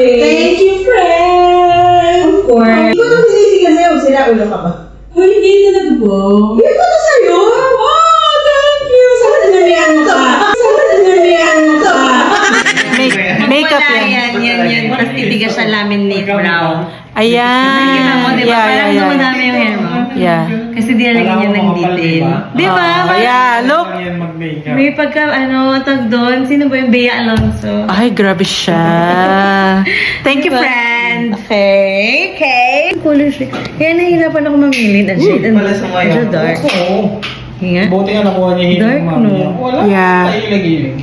Thank you, friend! Of course. Hindi ko ito sinisigaw sa'yo. Sila ulo ka ba? Uy, hindi talaga ba? Hindi ko ito sa'yo! Oh, thank you! Saan nangyayang mo ka? Saan nangyayang mo ka? Makeup yan. Yan. Tapos titigas siya laminate brow. Ayan. Kita mo, di ba? Parang dumadami yung hair mo. Yeah. Kasi dinalagyan niya ng detail. Di ba? Yeah, look. May pagka, tag doon. Sino ba yung Bea Alonso? Ay, grabe siya. Thank you, friend. Okay. Color shade. Kaya nahihirapan ako mamili ng shade. Medyo dark. Oo. Nga. Buti nga nakuha niya hiling Dark, mami. no? Wala. Yeah. Hiling.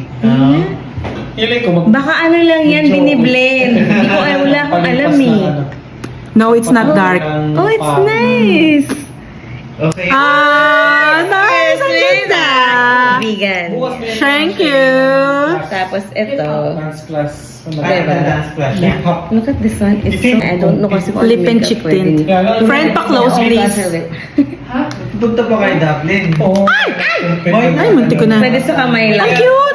Hiling ko. Baka ano lang yan, biniblend. Hindi ko, wala akong alam eh. No, it's not dark. Oh, it's nice. Okay. Nice. Ang ganda. Vegan. Thank you. Tapos ito. Dance class. Diba? Dance class. Yeah. Look at this one. It's so, I don't know kasi kung Lip and makeup cheek pwede. tint. Friend, pa-close, please. Punta pa kay Dublin. Oo. Ay, munti ko na. Pwede sa kamay lang. Ang cute.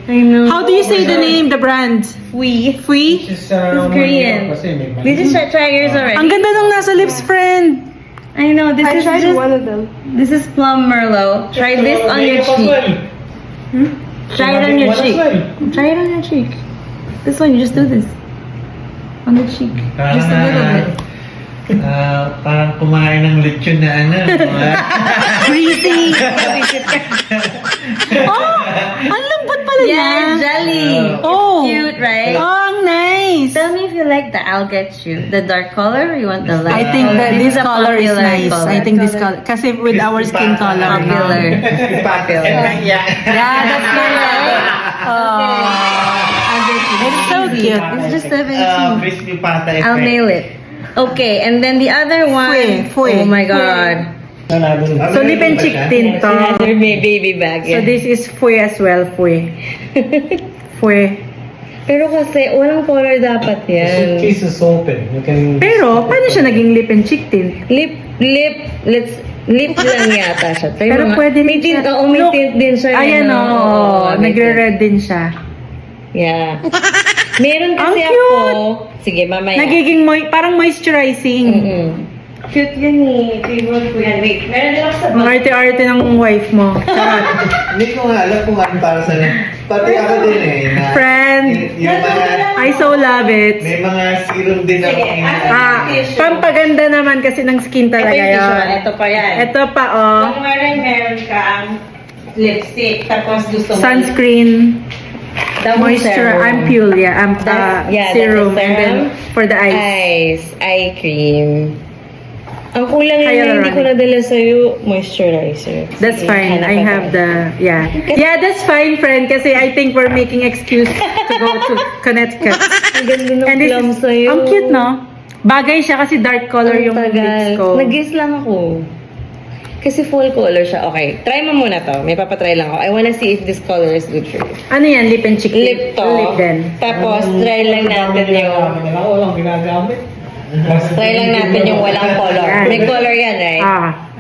I know. How do you say the name, the brand? We. Fui? It's Korean. Did you try yours already? Ang ganda nung nasa lips, friend. I know. This is just. of them. This is Plum Merlot. Try this on your cheek. Try it on your cheek. Try it on your cheek. This one, you just do this. On the cheek. Just a little bit. Parang kumain ng lechon na ano. Breezy. Oh, ang lambot pala Yeah, yan. jelly. Oh. Cute, right? Oh, ang nice. Tell me if you like the. I'll get you the dark color or you want the light. I think that This this is a color is popular nice. color. I think this color, kasi with our skin color. Popular. Popular. Yeah, that's nice. Oh, it's so cute. It's just 17. Crispy pata effect. I'll nail it. Okay, and then the other one. Fui. Oh my god. So, lip and cheek tint to. Another baby bag. So, this is Fui as well, Fui. Fui. Pero kasi, walang color dapat yan. Suitcase is open. You can... Pero, paano siya naging lip and cheek tint? Lip lang yata siya. Tayo Pero mga- pwede may rin tint, siya. oo, may Look. tint din siya. Ayan no? o, may tint. nagre-red din siya. Yeah. Meron Ang kasi cute! ako. Sige, mamaya. Nagiging parang moisturizing. Mm-mm. Cute yan eh. Favorite ko yan. Wait, meron din ako sa Ang arte-arte ng wife mo. Charot. Hindi ko nga alam kung ano para sa... Pati ako din eh. Na, Friend, yung mga... I so love it. May mga serum din ako. Pampaganda naman kasi ng skin talaga yun. Ito pa yan. Ito pa, oh. Kung meron kang lipstick, tapos gusto mo. Sunscreen, Double moisture, serum. ampule, yeah, That's- yeah, serum, that's a and then serum. for the eyes. Eye cream. Ang kulang lang na hindi ko nadala sa'yo, moisturizer. That's Sige, fine. hanap I ka have ba? the, yeah, that's fine, friend, kasi I think we're making excuse to go to Connecticut. Ang ganda ng And this plum is, sa'yo. ang cute, no? Bagay siya kasi dark color yung lips ko. Nag-guess lang ako. Kasi full color siya. Okay, try mo muna to. May papatry lang ako. I wanna see if this color is good for you. Ano yan? Lip and cheek? Lip to. Lip din. Tapos, try lang natin yung... Walang ginagamit. Try lang natin yung walang color. May color yan, right?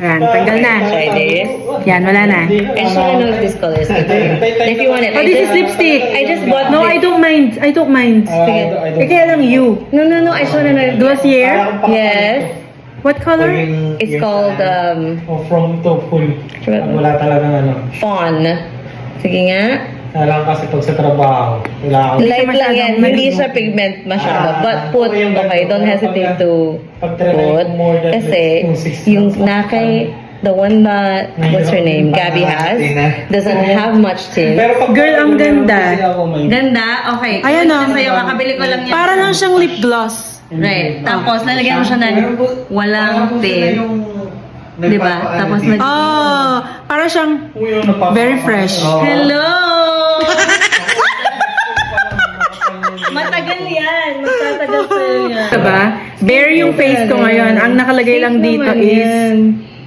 Ayan, tanggal na. Try this. Yan, wala na. I just wanna know if this color is good for you. And if you want it, Oh, this is lipstick. I just bought No, this. I don't mind. I don't mind. Eh, kaya lang you. No, I just wanna know. Glossier? Yes. What color? It's called, From to full. Wala talagang ano. Fawn. Sige nga. Alam kasi pag sa trabaho, wala ako. Light lang yan. masyadong Hindi maligo. siya pigment masyado. But put, okay, don't hesitate to put. Kasi, yung nakay, the one that, what's her name, Gabby has, doesn't have much tint. Pero pag Girl, ang ganda. kasi ako may... Ganda? Okay. Ayan o. Sa'yo, kakabili ko lang yan. Para lang siyang lip gloss. Right. Tapos, lalagyan ko siya ng walang tint. Diba? Tapos, Oh, para siyang very fresh. hello! Matagal yan. Magtatagal sa'yo yan. Diba? Bare yung face ko ngayon. Ang nakalagay lang Safe dito naman is, yan.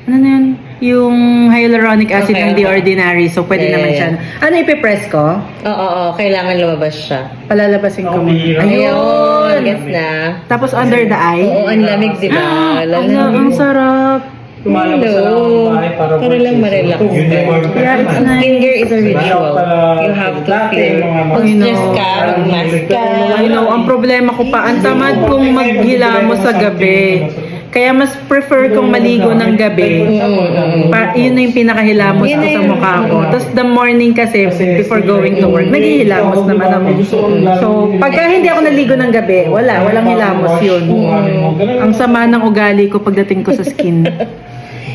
ano na yun? Yung hyaluronic acid Okay. ng The Ordinary. So, pwede Yeah, naman yeah. siya. Ano ipipress ko? Oo, kailangan lumabas siya. Palalabasin ko Oh, muna. bihira. Ayun, gets na. Tapos under the eye. Oo, ang lamig, di ba? Ano, ang sarap. lumalabas sa Hello. bahay para Para lang ma-relax. Uniform ka Yeah, it's naman. nice. Skincare is a ritual. You have to feel. Mag-stress ka, mag-mask ka. I know, ang problema ko pa, ang tamad kong maghilamos sa gabi. Kaya mas prefer kong maligo ng gabi. Yun na yung pinakahilamos ko sa mukha ko. Tapos the morning kasi, before going to work, naghihilamos naman ako. So, pagka hindi ako naligo ng gabi, walang hilamos yun. Ang sama ng ugali ko pagdating ko sa skin.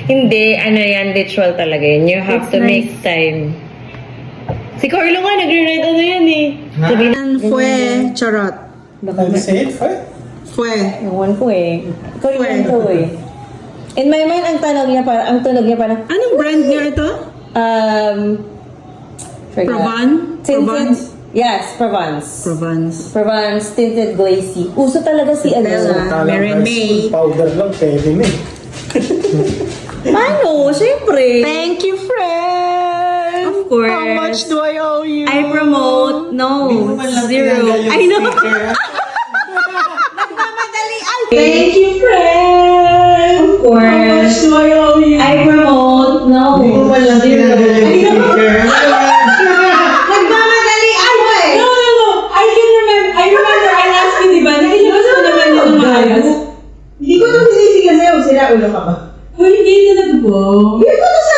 Hindi, ano yan, ritual talaga yun. You have It's to nice. make time. Si Carlo nga, nagre-read ano yan eh. And fue, charot. Say it, Fred. Fue. Ewan ko eh. Ikaw yung ko eh. In my mind, ang tunog niya parang, Anong brand niya ito? forgot. Provence? Tinted, yes, Provence. Provence. Provence Tinted Glacy. Uso talaga si ano. Mary May. Powder lang, pwede na eh. Paano? Siyempre. Thank you, friend. Of course. How much do I owe you? I promote. No. Zero. I know. Thank you, friend. Of How much course. do I owe you? I promote. No. Hindi mo man lang tinanggay yung sticker. Nagmamadali ako eh. No. I remember I asked you, di ba? Nakilabas mo naman yun ng maayos. Hindi ko ito sinisig kasi sila ulo ka ba? Uy, hindi talaga po. Hindi ko ito